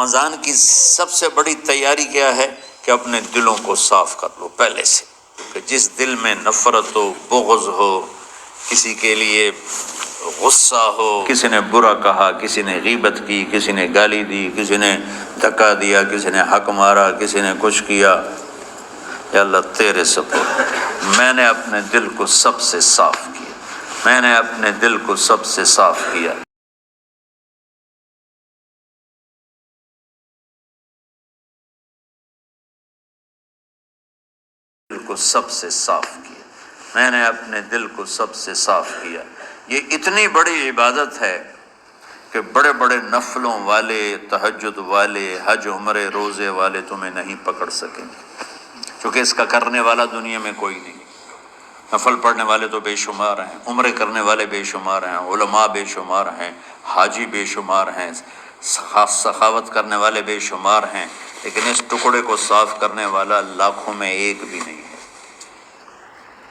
رمضان کی سب سے بڑی تیاری کیا ہے کہ اپنے دلوں کو صاف کر لو پہلے سے، کہ جس دل میں نفرت ہو، بغض ہو، کسی کے لیے غصہ ہو، کسی نے برا کہا، کسی نے غیبت کی، کسی نے گالی دی، کسی نے دھکا دیا، کسی نے حق مارا، کسی نے کچھ کیا، یا اللہ تیرے سپرد میں نے اپنے دل کو سب سے صاف کیا، میں نے اپنے دل کو سب سے صاف کیا، دل کو سب سے صاف کیا، میں نے اپنے دل کو سب سے صاف کیا۔ یہ اتنی بڑی عبادت ہے کہ بڑے بڑے نفلوں والے، تہجد والے، حج عمرے روزے والے تمہیں نہیں پکڑ سکیں گے، کیونکہ اس کا کرنے والا دنیا میں کوئی نہیں۔ نفل پڑھنے والے تو بے شمار ہیں، عمرے کرنے والے بے شمار ہیں، علماء بے شمار ہیں، حاجی بے شمار ہیں، سخاوت کرنے والے بے شمار ہیں، لیکن اس ٹکڑے کو صاف کرنے والا لاکھوں میں ایک بھی نہیں۔